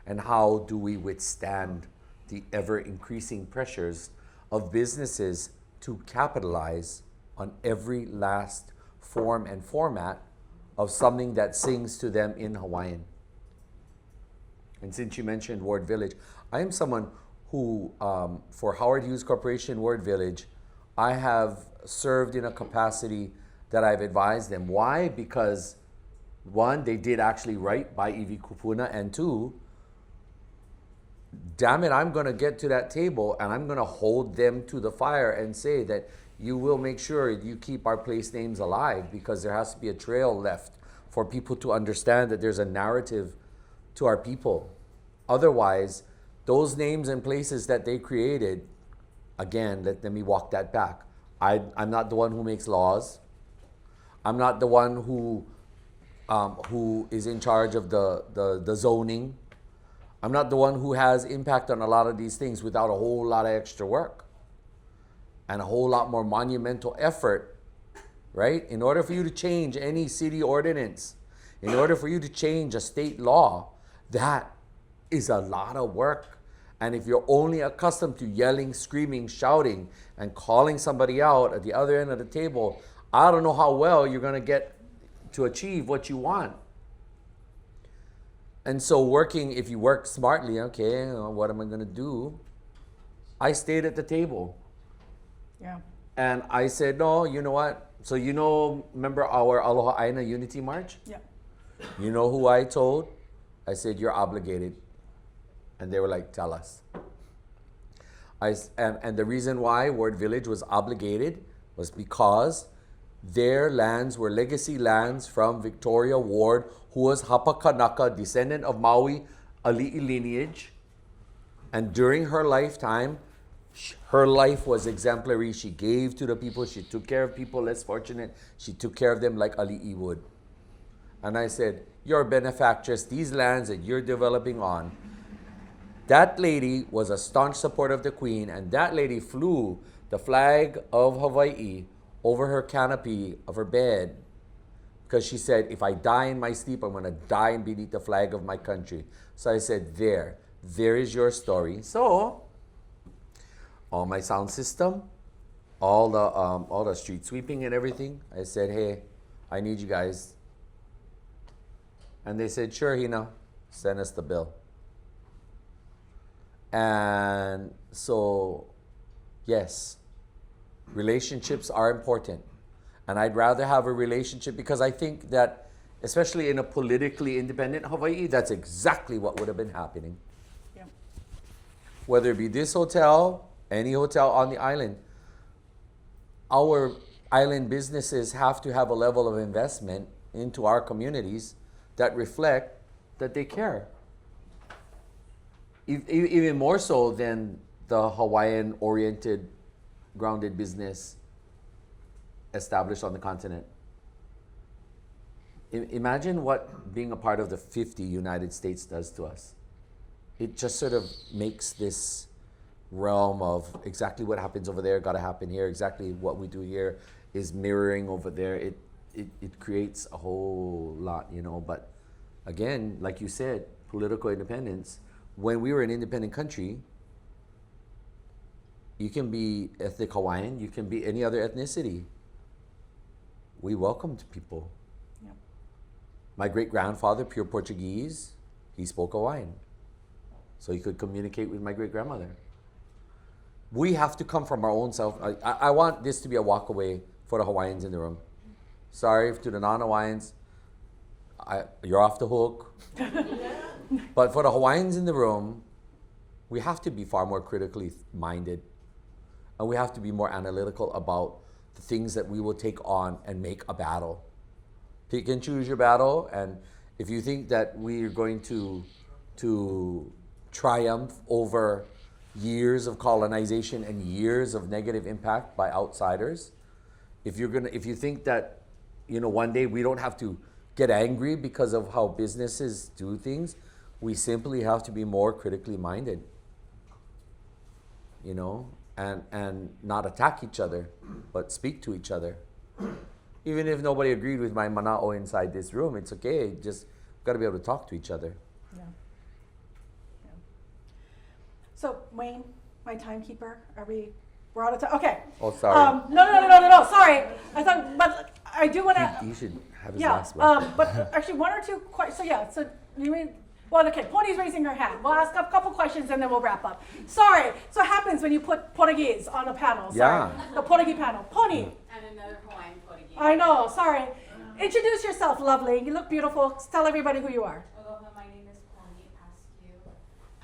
And how do we withstand the ever-increasing pressures of businesses to capitalize on every last form and format of something that sings to them in Hawaiian? And since you mentioned Ward Village, I am someone who, for Howard Hughes Corporation Ward Village, I have served in a capacity that I've advised them. Why? Because one, they did actually right by Iwi Kupuna, and two, damn it, I'm going to get to that table and I'm going to hold them to the fire and say that you will make sure you keep our place names alive, because there has to be a trail left for people to understand that there's a narrative to our people. Otherwise, those names and places that they created, again, let me walk that back. I'm not the one who makes laws. I'm not the one who is in charge of the zoning. I'm not the one who has impact on a lot of these things without a whole lot of extra work and a whole lot more monumental effort, right? In order for you to change any city ordinance, in order for you to change a state law, that is a lot of work. And if you're only accustomed to yelling, screaming, shouting, and calling somebody out at the other end of the table, I don't know how well you're going to get to achieve what you want. And so if you work smartly, okay, what am I going to do? I stayed at the table. Yeah. And I said, no, you know what? So remember our Aloha Aina Unity March? Yeah. You know who I told? I said, you're obligated. And they were like, tell us. And the reason why Ward Village was obligated was because their lands were legacy lands from Victoria Ward, who was Hapa Kanaka, descendant of Maui, Ali'i lineage. And during her lifetime, her life was exemplary. She gave to the people. She took care of people less fortunate. She took care of them like Ali'i would. And I said, you're a benefactress. These lands that you're developing on. That lady was a staunch supporter of the Queen, and that lady flew the flag of Hawaii over her canopy of her bed because she said, if I die in my sleep, I'm going to die beneath the flag of my country. So I said, there is your story. So all my sound system, all the street sweeping and everything, I said, hey, I need you guys. And they said, sure, Hina, send us the bill. And so, yes, relationships are important. And I'd rather have a relationship because I think that, especially in a politically independent Hawaii, that's exactly what would have been happening. Yeah. Whether it be this hotel, any hotel on the island, our island businesses have to have a level of investment into our communities that reflect that they care. Even more so than the Hawaiian-oriented, grounded business established on the continent. Imagine what being a part of the 50 United States does to us. It just sort of makes this realm of exactly what happens over there got to happen here, exactly what we do here is mirroring over there. It creates a whole lot, but again, like you said, political independence. When we were an independent country, you can be ethnic Hawaiian, you can be any other ethnicity. We welcomed people. Yep. My great-grandfather, pure Portuguese, he spoke Hawaiian. So he could communicate with my great-grandmother. We have to come from our own self. I want this to be a walk-away for the Hawaiians in the room. Sorry to the non-Hawaiians, you're off the hook. But for the Hawaiians in the room, we have to be far more critically minded. And we have to be more analytical about the things that we will take on and make a battle. Pick and choose your battle. And if you think that we're going to triumph over years of colonization and years of negative impact by outsiders, if you think that, one day we don't have to get angry because of how businesses do things, we simply have to be more critically minded, and not attack each other, but speak to each other. Even if nobody agreed with my mana'o inside this room, it's okay. Just got to be able to talk to each other. Yeah. So Wayne, my timekeeper, we're out of time. Okay. Oh, sorry. No. Sorry. I thought, but I do want to. You should have his Yeah. last one. But actually, one or two questions. So yeah. So you mean? Well, okay. Pony's raising her hand. We'll ask a couple questions and then we'll wrap up. Sorry. So it happens when you put Portuguese on a panel. Sorry. Yeah. The Portuguese panel. Pony. And another Hawaiian Portuguese. I know. Sorry. Introduce yourself, lovely. You look beautiful. Tell everybody who you are. Aloha, my name is Pony Askew,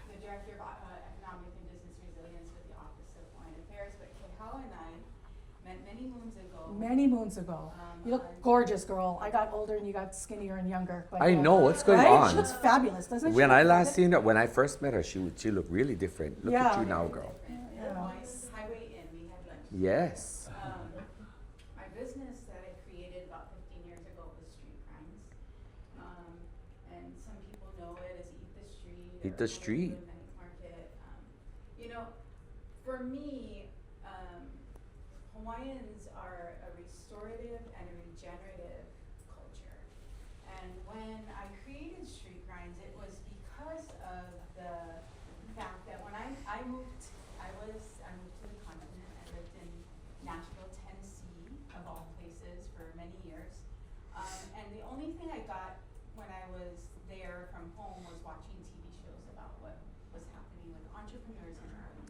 the Director of Economic and Business Resilience with the Office of Hawaiian Affairs. But Kehaulani and I met many moons ago. Many moons ago. You look gorgeous, girl. I got older and you got skinnier and younger. But, I know what's going right? on. She looks fabulous, doesn't she? When I last seen her, when I first met her, she looked really different. Look at Yeah. you now, girl. Yeah. Highway Inn, we had lunch. Yes. My business that I created about 15 years ago was Street Crimes. And some people know it as Eat the Street. Eat the Street. Market. For me, Hawaiians are a restorative and a regenerative culture. And when I created Street Crimes, it was because of the fact that when I moved to the continent. I lived in Nashville, Tennessee, of all places, for many years. And the only thing I got when I was there from home was watching TV shows about what was happening with entrepreneurs in Maui.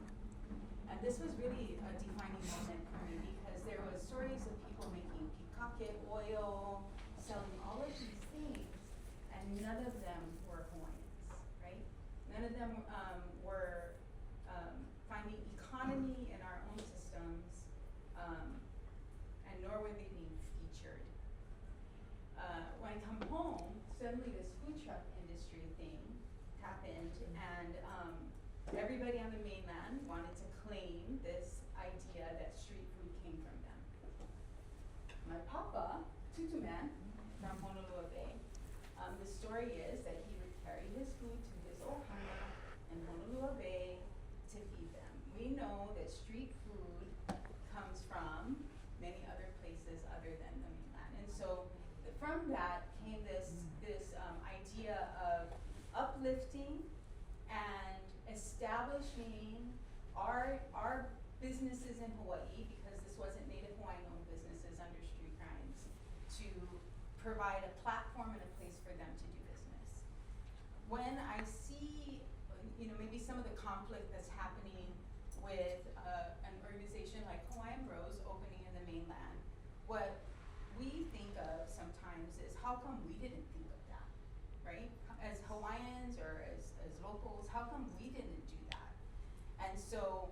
And this was really a defining moment for me because there was stories of people making pikake oil, selling all of these things, and none of them were Hawaiians, right? None of them were finding economy in our own systems, and nor were they being featured. When I come home, suddenly this food truck industry thing happened, and everybody on the mainland wanted to claim this idea that street food came from them. My papa, Tutu Man, from Honolua Bay, the story is that he would carry his food to his ohana in Honolua Bay to feed them. We know that street food comes from many other places other than the mainland. And so from that came this idea of uplifting and establishing our businesses in Hawaii, because this wasn't Native Hawaiian owned businesses under street grinds, to provide a platform and a place for them to do business. When I see, maybe some of the conflict that's happening with an organization like Hawaiian Bros opening in the mainland, what we think of sometimes is how come we didn't think of that, right? As Hawaiians or as locals, how come we didn't do that? And so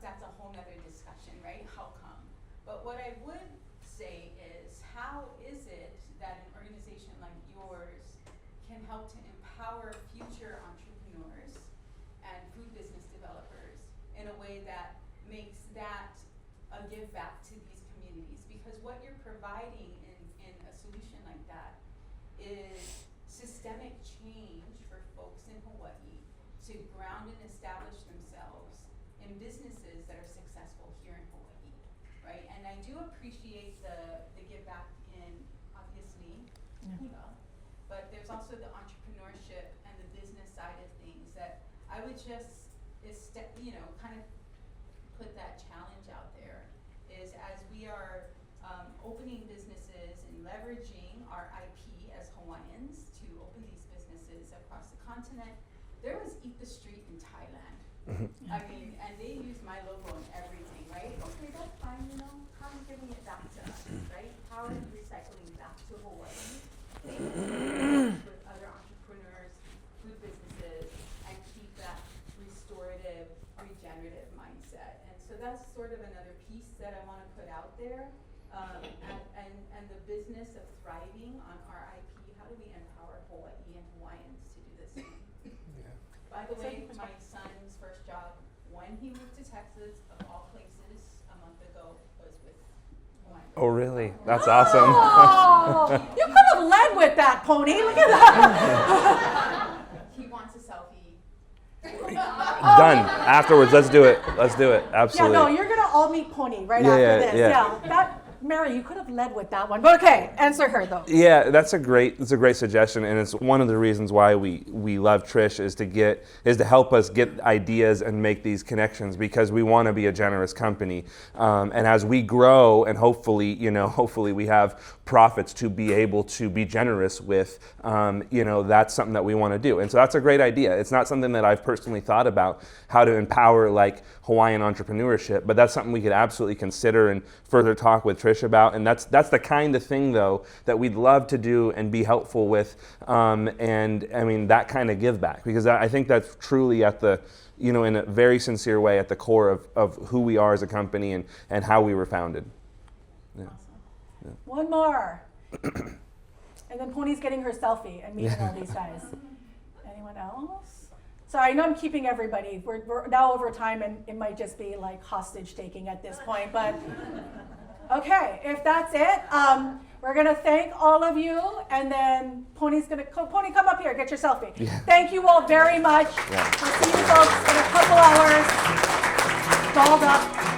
that's a whole nother discussion, right? How come? But what I would say is, how is it that an organization like yours can help to empower future entrepreneurs and food business developers in a way that makes that a give back to these communities? Because what you're providing in a solution like that is systemic change for folks in Hawaii to ground and establish themselves in businesses that are successful here in Hawaii, right? And I do appreciate the give back in, obviously, Hina, but there's also the entrepreneurship and the business side of things that I would just, kind of put that challenge out there, is as we are opening businesses and leveraging our IP as Hawaiians to open these businesses across the continent. There was Eat the Street in Thailand. I mean, and they use my logo and everything, right? Okay, that's fine, how are you giving it back to us, right? How are you recycling back to Hawaii? With other entrepreneurs, food businesses, and keep that restorative, regenerative mindset. And so that's sort of another piece that I want to put out there. And the business of thriving on our IP, how do we empower Hawaii and Hawaiians to do this thing? Yeah. By the way, my son's first job when he moved to Texas, of all places, a month ago, was with Hawaiian. Oh, really? That's awesome. Oh, you could have led with that, Pony. Look at that. He wants a selfie. Done. Afterwards, let's do it. Absolutely. Yeah, no, you're going to all meet Pony right after this. Yeah. Mary, you could have led with that one. But okay, answer her though. Yeah, that's a great suggestion, and it's one of the reasons why we love Trish is to help us get ideas and make these connections, because we want to be a generous company. And as we grow, and hopefully we have profits to be able to be generous with, that's something that we want to do. And so that's a great idea. It's not something that I've personally thought about, how to empower like Hawaiian entrepreneurship, but that's something we could absolutely consider and further talk with Trish about. And that's the kind of thing though that we'd love to do and be helpful with, and I mean that kind of give back, because I think that's truly at the, in a very sincere way, at the core of who we are as a company and how we were founded. Yeah. Awesome. Yeah. One more. And then Pony's getting her selfie and meeting all these guys. Anyone else? So I know I'm keeping everybody. We're now over time, and it might just be like hostage taking at this point, but okay, if that's it, we're gonna thank all of you, and then Pony, come up here, get your selfie. Yeah. Thank you all very much. Yeah. We'll see you folks in a couple hours. Dolled up.